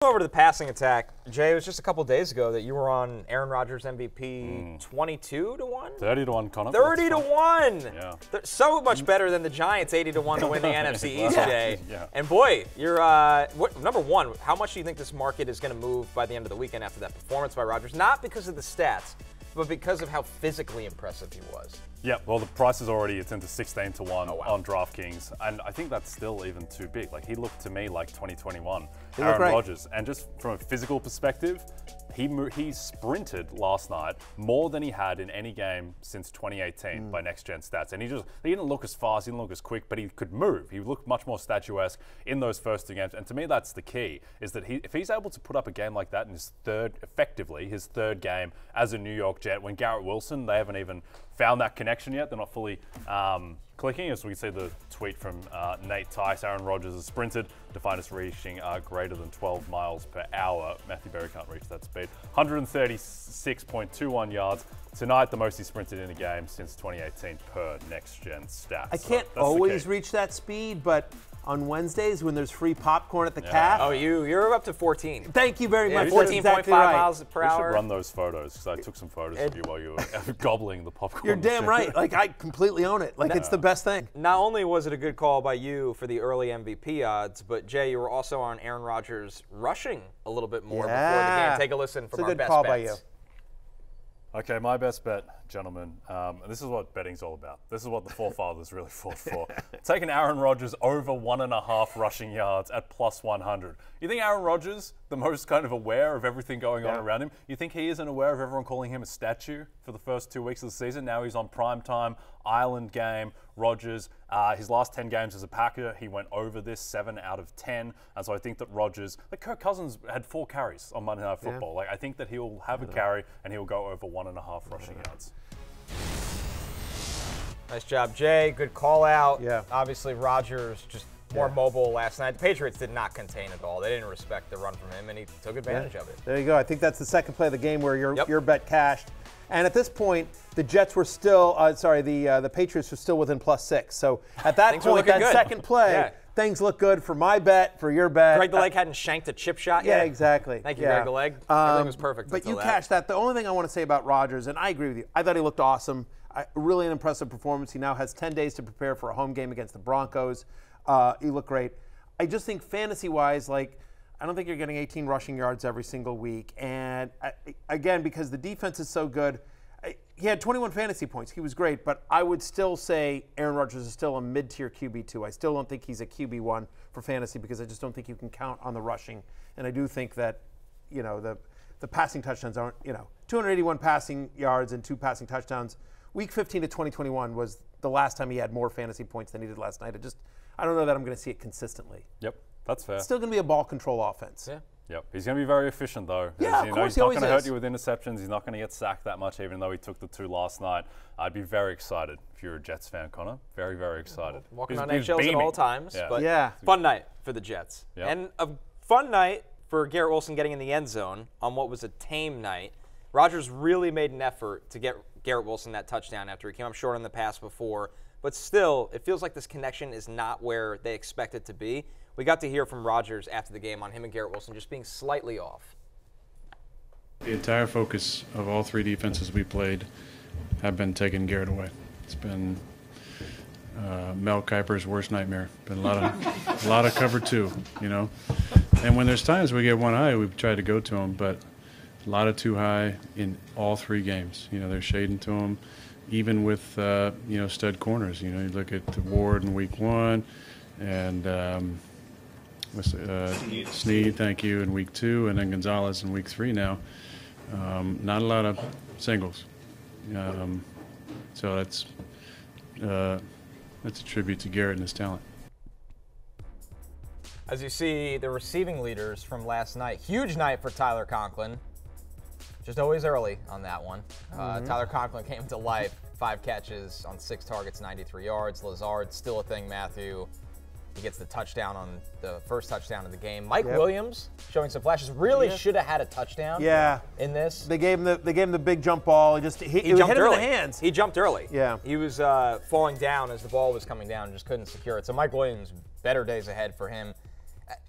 Over to the passing attack, Jay, it was just a couple days ago that you were on Aaron Rodgers MVP 22-1? 30-1, Connor. 30-1! Yeah. So much better than the Giants 80-1 to win the NFC East, Jay. Yeah. And boy, you're number one, how much do you think this market is going to move by the end of the weekend after that performance by Rodgers? Not because of the stats, but because of how physically impressive he was. Yeah, well, the price is already, it's into 16-1 on DraftKings, and I think that's still even too big. Like, he looked to me like 2021 Aaron Rodgers. And just from a physical perspective, he sprinted last night more than he had in any game since 2018 by Next Gen Stats. And he didn't look as fast, he didn't look as quick, but he could move. He looked much more statuesque in those first two games. And to me, that's the key, is that if he's able to put up a game like that in his third game as a New York Jet, when Garrett Wilson, they haven't even found that connection yet. They're not fully clicking. As we see the tweet from Nate Tice, Aaron Rodgers has sprinted to find us reaching greater than 12 miles per hour. Matthew Berry can't reach that speed. 136.21 yards. Tonight, the most he sprinted in a game since 2018 per Next Gen Stats. I can't always reach that speed, but on Wednesdays when there's free popcorn at the calf. Oh, you're up to 14. Thank you very much. 14.5 exactly right. miles per hour. We should run those photos, because I took some photos of you while you were gobbling the popcorn. You're damn right. Like, I completely own it. Like, it's the best thing. Not only was it a good call by you for the early MVP odds, but Jay, you were also on Aaron Rodgers rushing a little bit more before the game. Take a listen from our best bets. It's a good call by you. Okay, my best bet, gentlemen, this is what betting's all about. This is what the forefathers really fought for. Taking Aaron Rodgers over 1.5 rushing yards at plus 100. You think Aaron Rodgers, the most kind of aware of everything going on around him, you think he isn't aware of everyone calling him a statue for the first 2 weeks of the season? Now he's on Primetime, Island game, Rodgers. His last 10 games as a Packer, he went over this 7 out of 10. And so I think that Rodgers, like Kirk Cousins had 4 carries on Monday Night Football. Like, I think that he'll have a carry and he'll go over 1.5 rushing yards. Nice job, Jay. Good call out. Yeah. Obviously, Rodgers just more mobile last night. The Patriots did not contain it all. They didn't respect the run from him, and he took advantage of it. There you go. I think that's the second play of the game where your bet cashed. And at this point, the Jets were still, the Patriots were still within +6. So at that point, that second play, things look good for my bet, for your bet. Greg the Leg hadn't shanked a chip shot yet. Yeah, exactly. Thank you, Greg the Leg. Everything was perfect. But you cashed that. The only thing I want to say about Rodgers, and I agree with you, I thought he looked awesome. Really an impressive performance. He now has 10 days to prepare for a home game against the Broncos. He looked great. I just think fantasy-wise, like, I don't think you're getting 18 rushing yards every single week. And again, because the defense is so good, he had 21 fantasy points. He was great, but I would still say Aaron Rodgers is still a mid-tier QB2. I still don't think he's a QB1 for fantasy because I just don't think you can count on the rushing. And I do think that, you know, the passing touchdowns aren't, 281 passing yards and 2 passing touchdowns. Week 15 of 2021 was the last time he had more fantasy points than he did last night. I don't know that I'm going to see it consistently. Yep, that's fair. It's still going to be a ball control offense. Yeah. Yep, he's going to be very efficient though. Yeah, of course he's not going to hurt is. you with interceptions. He's not going to get sacked that much, even though he took the 2 last night. I'd be very excited if you're a Jets fan, Connor. Very, very excited. Walking on eggshells at all times, but fun night for the Jets. Yep. And a fun night for Garrett Wilson getting in the end zone on what was a tame night. Rodgers really made an effort to get Garrett Wilson that touchdown after he came up short on the pass before. But still, it feels like this connection is not where they expect it to be. We got to hear from Rodgers after the game on him and Garrett Wilson just being slightly off. The entire focus of all 3 defenses we played have been taking Garrett away. It's been Mel Kiper's worst nightmare. Been a lot of cover 2, And when there's times we get 1 high, we've tried to go to him, but a lot of 2 high in all 3 games. They're shading to him, even with stud corners. You look at the Ward in week 1, and Snead, thank you, in week 2, and then Gonzalez in week 3 now. Not a lot of singles. So that's a tribute to Garrett and his talent. As you see, the receiving leaders from last night. Huge night for Tyler Conklin. Just always early on that one. Tyler Conklin came to life. 5 catches on 6 targets, 93 yards. Lazard, still a thing, Matthew. He gets the touchdown on the first touchdown of the game. Mike Williams showing some flashes. Really should have had a touchdown in this. They gave him the big jump ball. He jumped hit him early. in the hands. He jumped early. Yeah. He was falling down as the ball was coming down and just couldn't secure it. So Mike Williams, better days ahead for him.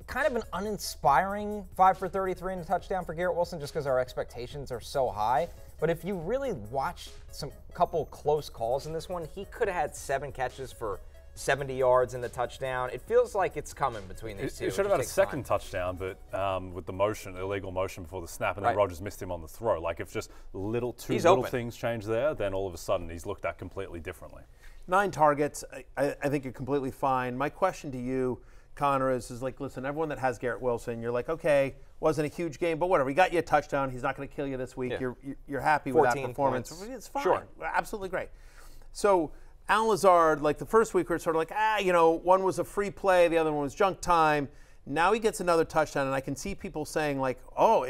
kind of an uninspiring 5 for 33 and a touchdown for Garrett Wilson just because our expectations are so high. But if you really watch some couple close calls in this one, he could have had 7 catches for 70 yards in the touchdown. It feels like it's coming between these two. It should have had a second touchdown, but with the motion, illegal motion before the snap, and then Rodgers missed him on the throw. Like if just two little things change there, then all of a sudden he's looked at completely differently. 9 targets, I think you're completely fine. My question to you, Connor, is like, listen, everyone that has Garrett Wilson, you're like, okay, wasn't a huge game, but whatever. He got you a touchdown. He's not going to kill you this week. Yeah. You're happy with that performance. Points. It's fine. Sure. Absolutely great. So Alan Lazard, like the first week, we were sort of like, one was a free play, the other one was junk time. Now he gets another touchdown, and I can see people saying like, oh,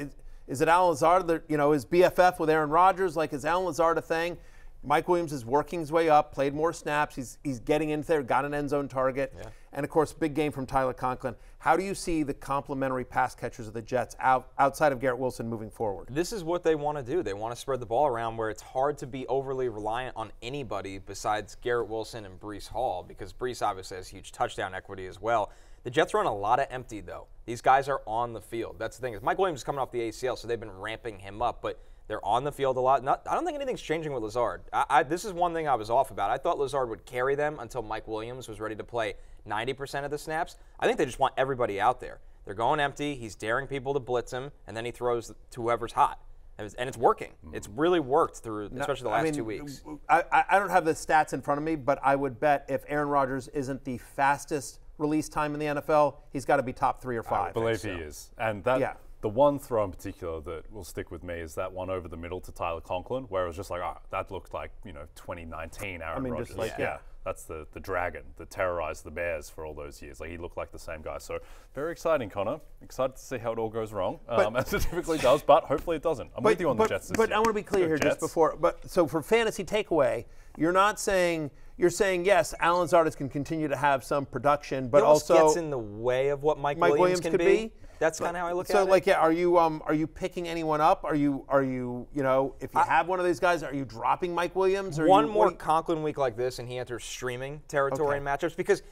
is it Alan Lazard that, his BFF with Aaron Rodgers? Like, is Alan Lazard a thing? Mike Williams is working his way up, played more snaps. He's getting into there, got an end zone target. Yeah. And, of course, big game from Tyler Conklin. How do you see the complementary pass catchers of the Jets outside of Garrett Wilson moving forward? This is what they want to do. They want to spread the ball around where it's hard to be overly reliant on anybody besides Garrett Wilson and Breece Hall, because Breece obviously has huge touchdown equity as well. The Jets run a lot of empty, though. These guys are on the field. That's the thing. Mike Williams is coming off the ACL, so they've been ramping him up, but they're on the field a lot. I don't think anything's changing with Lazard. This is one thing I was off about. I thought Lazard would carry them until Mike Williams was ready to play 90% of the snaps. I think they just want everybody out there. They're going empty. He's daring people to blitz him, and then he throws to whoever's hot. And it's working. It's really worked through, especially the last 2 weeks. I don't have the stats in front of me, but I would bet if Aaron Rodgers isn't the fastest release time in the NFL, he's got to be top 3 or 5. I believe he is. And that the one throw in particular that will stick with me is that one over the middle to Tyler Conklin, where it was just like, that looked like 2019 Aaron Rodgers. Just like, that's the dragon that terrorized the Bears for all those years. Like, he looked like the same guy. So very exciting, Connor. Excited to see how it all goes wrong, as it typically does, but hopefully it doesn't. I'm with you on the Jets this year. But I want to be clear here just before. So for fantasy takeaway, you're not saying – you're saying, yes, Alan Lazard can continue to have some production, but also gets in the way of what Mike Williams can be. That's kind of how I look at it. So, like, are you picking anyone up? Are you if you have one of these guys, are you dropping Mike Williams? One more Conklin week like this, and he enters streaming territory in matchups, because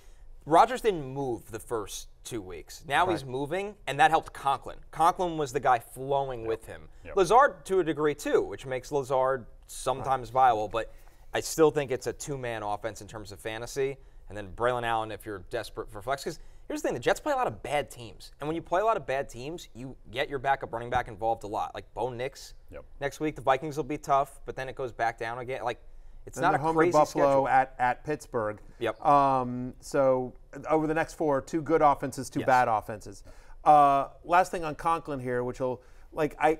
Rodgers didn't move the first 2 weeks. Now he's moving, and that helped Conklin. Conklin was the guy flowing with him. Lazard to a degree too, which makes Lazard sometimes viable, but I still think it's a 2-man offense in terms of fantasy. And then Braylon Allen if you're desperate for flex. Because here's the thing, the Jets play a lot of bad teams. And when you play a lot of bad teams, you get your backup running back involved a lot. Like Bo Nix next week, the Vikings will be tough, but then it goes back down again. Like, it's not a crazy Buffalo schedule. at Pittsburgh. So over the next 4, 2 good offenses, 2 bad offenses. Last thing on Conklin here, which will I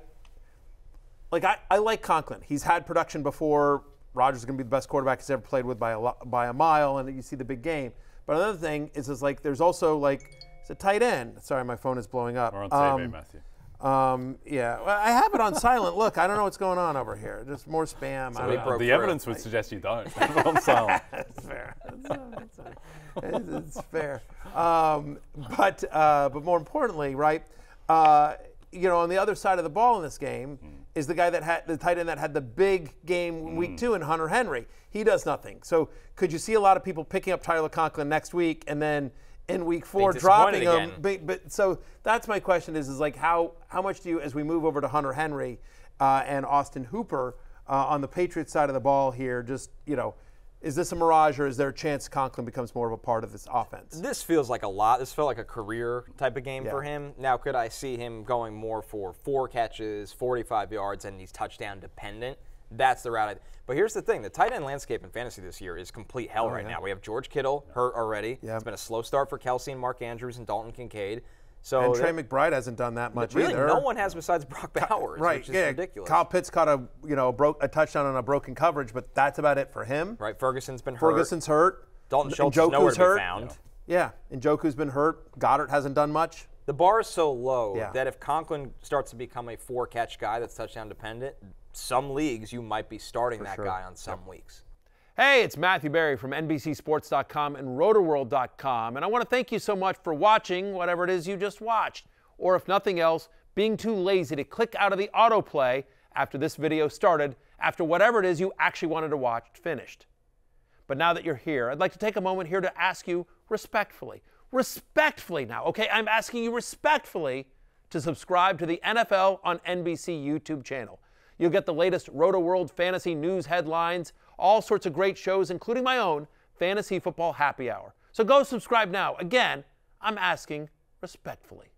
like Conklin. He's had production before. Rodgers is going to be the best quarterback he's ever played with by a mile, and you see the big game. But another thing is there's also it's a tight end. Sorry, my phone is blowing up. We're on TV, Matthew. Well, I have it on silent. Look, I don't know what's going on over here. Just more spam. The evidence would suggest you don't. Have it on silent. It's fair. It's fair. But more importantly, right? On the other side of the ball in this game is the guy that had the tight end that had the big game week 2 in Hunter Henry. He does nothing. So could you see a lot of people picking up Tyler Conklin next week and then in week 4 dropping him? But so that's my question is how much do you, as we move over to Hunter Henry and Austin Hooper on the Patriots side of the ball here, is this a mirage, or is there a chance Conklin becomes more of a part of this offense? This feels like a lot. This felt like a career type of game for him. Now, could I see him going more for 4 catches, 45 yards, and he's touchdown dependent? That's the route. But here's the thing. The tight end landscape in fantasy this year is complete hell right now. We have George Kittle hurt already. It's been a slow start for Kelsey and Mark Andrews and Dalton Kincaid. And Trey McBride hasn't done that much either. Really, no one has besides Brock Bowers, which is ridiculous. Kyle Pitts caught a touchdown on a broken coverage, but that's about it for him. Right, Ferguson's been hurt. Ferguson's hurt. Dalton Schultz is nowhere to be found. Yeah, Njoku's been hurt. Goddard hasn't done much. The bar is so low that if Conklin starts to become a 4-catch guy that's touchdown dependent, some leagues you might be starting that guy on some weeks. Hey, it's Matthew Berry from NBCSports.com and Rotoworld.com, and I want to thank you so much for watching whatever it is you just watched, or if nothing else, being too lazy to click out of the autoplay after this video started, after whatever it is you actually wanted to watch finished. But now that you're here, I'd like to take a moment here to ask you respectfully, respectfully now, okay? I'm asking you respectfully to subscribe to the NFL on NBC YouTube channel. You'll get the latest Roto-World fantasy news headlines, all sorts of great shows, including my own Fantasy Football Happy Hour. So go subscribe now. Again, I'm asking respectfully.